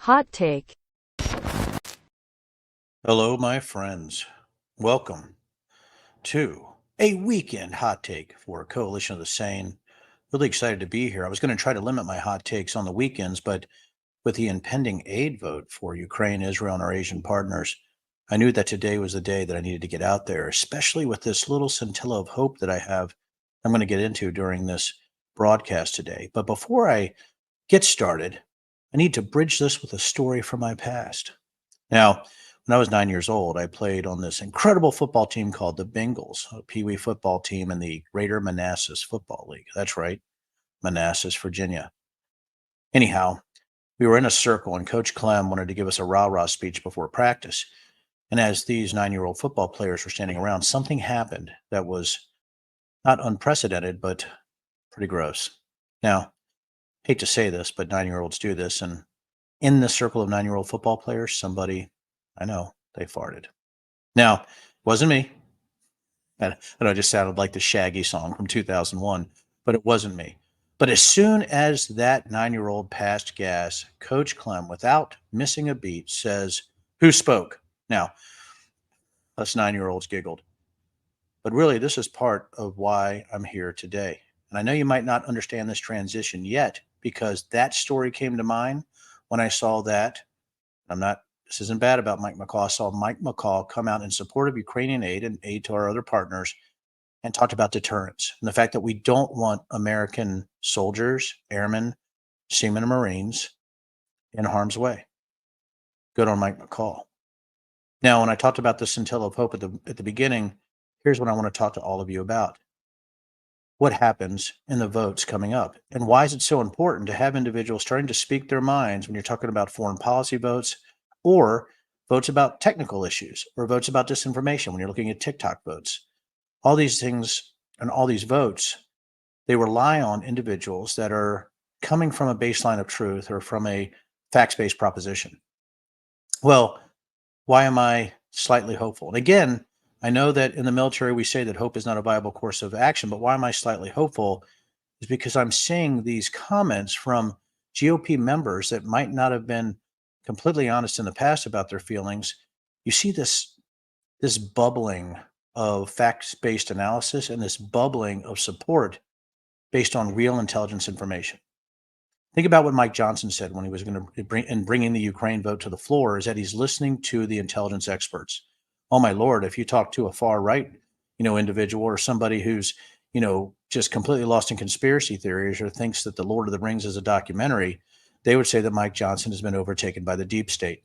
Hot take. Hello, my friends. Welcome to a weekend hot take for Coalition of the Sane. Really excited to be here. I was going to try to limit my hot takes on the weekends, but with the impending aid vote for Ukraine, Israel, and our Asian partners, I knew that today was the day that I needed to get out there, especially with this little scintilla of hope that I have. I'm going to get into during this broadcast today. But before I get started, I need to bridge this with a story from my past. Now, when I was 9 years old, I played on this incredible football team called the Bengals, a Pee Wee football team in the Greater Manassas Football League. That's right, Manassas, Virginia. Anyhow, we were in a circle, and Coach Clem wanted to give us a rah rah speech before practice. And as these 9-year-old football players were standing around, something happened that was not unprecedented, but pretty gross. Now, hate to say this, but 9-year-olds do this. And in the circle of 9-year-old football players, somebody, I know, they farted. Now, wasn't me. I know it just sounded like the Shaggy song from 2001, but it wasn't me. But as soon as that 9-year-old passed gas, Coach Clem, without missing a beat, says, "Who spoke?" Now, us 9-year-olds giggled. But really, this is part of why I'm here today. And I know you might not understand this transition yet because that story came to mind when I saw that. I'm not, this isn't bad about Mike McCaw. I saw Mike McCaw come out in support of Ukrainian aid and aid to our other partners and talked about deterrence and the fact that we don't want American soldiers, airmen, seamen, and Marines in harm's way. Good on Mike McCall. Now, when I talked about the scintilla of hope at the beginning, here's what I want to talk to all of you about. What happens in the votes coming up? And why is it so important to have individuals starting to speak their minds when you're talking about foreign policy votes or votes about technical issues or votes about disinformation when you're looking at TikTok votes? All these things and all these votes, they rely on individuals that are coming from a baseline of truth or from a facts-based proposition. Well, why am I slightly hopeful? And again, I know that in the military we say that hope is not a viable course of action, but why am I slightly hopeful is because I'm seeing these comments from GOP members that might not have been completely honest in the past about their feelings. You see this bubbling of facts-based analysis and this bubbling of support based on real intelligence information. Think about what Mike Johnson said when he was going to bringing the Ukraine vote to the floor is that he's listening to the intelligence experts. Oh my Lord, if you talk to a far right, individual or somebody who's, just completely lost in conspiracy theories or thinks that the Lord of the Rings is a documentary, they would say that Mike Johnson has been overtaken by the deep state.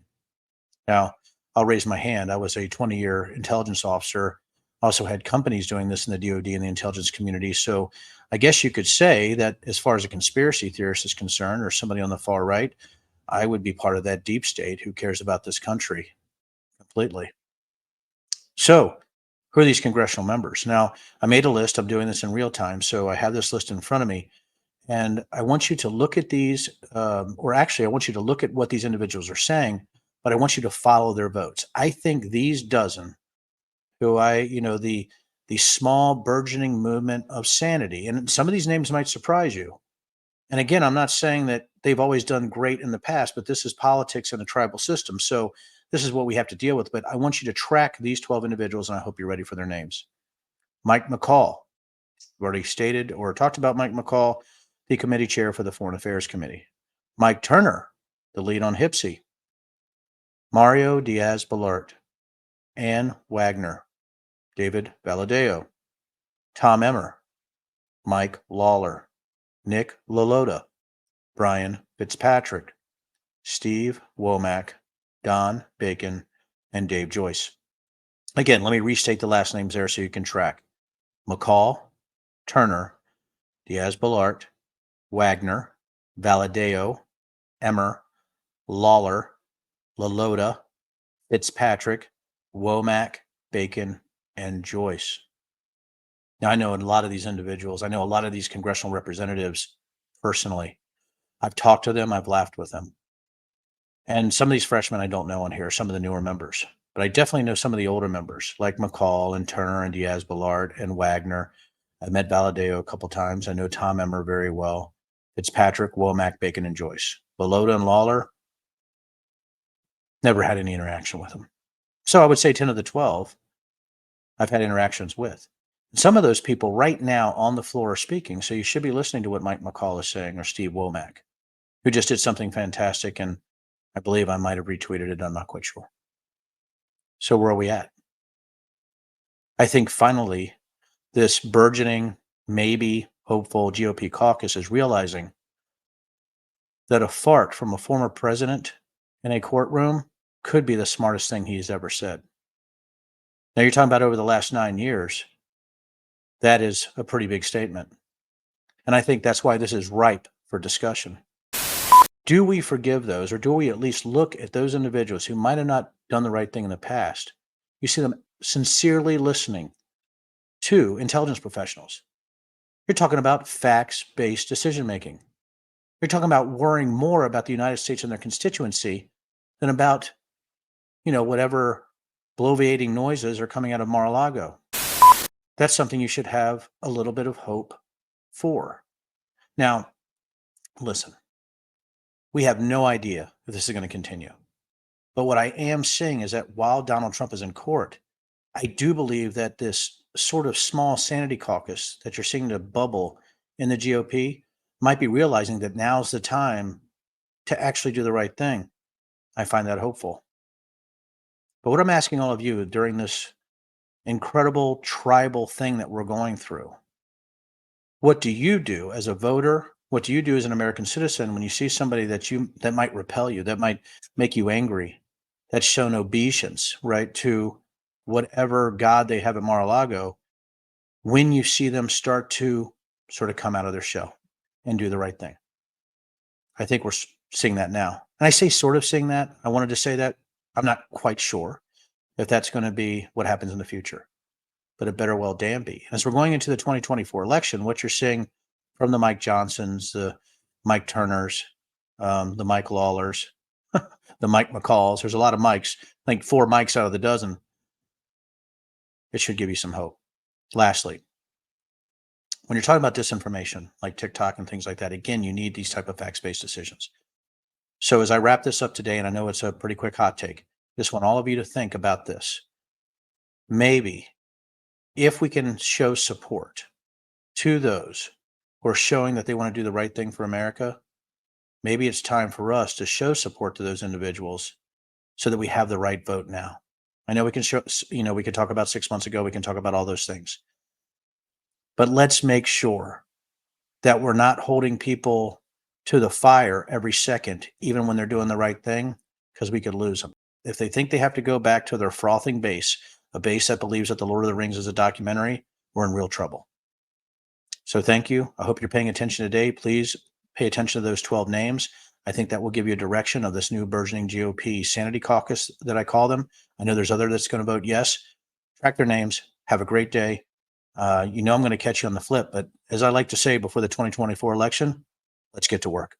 Now, I'll raise my hand. I was a 20-year intelligence officer, also had companies doing this in the DoD and the intelligence community. So I guess you could say that as far as a conspiracy theorist is concerned, or somebody on the far right, I would be part of that deep state who cares about this country completely. So who are these congressional members? Now, I made a list. I'm doing this in real time. So I have this list in front of me. And I want you to look at these, or actually, I want you to look at what these individuals are saying, but I want you to follow their votes. I think these dozen, the small burgeoning movement of sanity, and some of these names might surprise you. And again, I'm not saying that they've always done great in the past, but this is politics in a tribal system. So this is what we have to deal with. But I want you to track these 12 individuals, and I hope you're ready for their names. Mike McCall, we've already stated or talked about Mike McCall, the committee chair for the Foreign Affairs Committee. Mike Turner, the lead on HIPSI. Mario Diaz-Balart, Ann Wagner, David Valadeo, Tom Emmer, Mike Lawler, Nick Lalota, Brian Fitzpatrick, Steve Womack, Don Bacon, and Dave Joyce. Again, let me restate the last names there so you can track. McCall, Turner, Diaz-Balart, Wagner, Valadeo, Emmer, Lawler, Lalota, Fitzpatrick, Womack, Bacon, and Joyce. Now, I know a lot of these individuals, I know a lot of these congressional representatives personally. I've talked to them, I've laughed with them. And some of these freshmen I don't know on here, some of the newer members, but I definitely know some of the older members like McCall and Turner and Diaz-Balart and Wagner. I met Valadeo a couple times. I know Tom Emmer very well. Fitzpatrick, Womack, Bacon, and Joyce. Lalota and Lawler, Never had any interaction with them. So I would say 10 of the 12 I've had interactions with. Some of those people right now on the floor are speaking. So you should be listening to what Mike McCall is saying or Steve Womack, who just did something fantastic. And I believe I might have retweeted it. I'm not quite sure. So where are we at? I think finally this burgeoning, maybe hopeful GOP caucus is realizing that a fart from a former president in a courtroom could be the smartest thing he's ever said. Now you're talking about over the last 9 years. That is a pretty big statement. And I think that's why this is ripe for discussion. Do we forgive those, or do we at least look at those individuals who might have not done the right thing in the past? You see them sincerely listening to intelligence professionals. You're talking about facts-based decision making. You're talking about worrying more about the United States and their constituency than about, whatever bloviating noises are coming out of Mar-a-Lago. That's something you should have a little bit of hope for. Now, listen, we have no idea if this is going to continue. But what I am saying is that while Donald Trump is in court, I do believe that this sort of small sanity caucus that you're seeing to bubble in the GOP might be realizing that now's the time to actually do the right thing. I find that hopeful. But what I'm asking all of you during this incredible tribal thing that we're going through, what do you do as a voter? What do you do as an American citizen when you see somebody that might repel you, that might make you angry, that's shown obeisance, right, to whatever God they have at Mar-a-Lago, when you see them start to sort of come out of their shell and do the right thing? I think we're seeing that now. And I say sort of seeing that. I wanted to say that. I'm not quite sure if that's going to be what happens in the future, but it better well damn be. As we're going into the 2024 election, what you're seeing from the Mike Johnsons, the Mike Turners, the Mike Lawlers, the Mike McCalls, there's a lot of Mikes. I think 4 Mikes out of the dozen. It should give you some hope. Lastly, when you're talking about disinformation, like TikTok and things like that, again, you need these type of facts-based decisions. So as I wrap this up today, and I know it's a pretty quick hot take, just want all of you to think about this. Maybe if we can show support to those who are showing that they want to do the right thing for America, maybe it's time for us to show support to those individuals so that we have the right vote now. I know we can show, we can talk about 6 months ago, we can talk about all those things. But let's make sure that we're not holding people to the fire every second, even when they're doing the right thing, because we could lose them. If they think they have to go back to their frothing base, a base that believes that The Lord of the Rings is a documentary, we're in real trouble. So thank you. I hope you're paying attention today. Please pay attention to those 12 names. I think that will give you a direction of this new burgeoning GOP sanity caucus that I call them. I know there's other that's going to vote yes. Track their names. Have a great day. I'm going to catch you on the flip. But as I like to say before the 2024 election, let's get to work.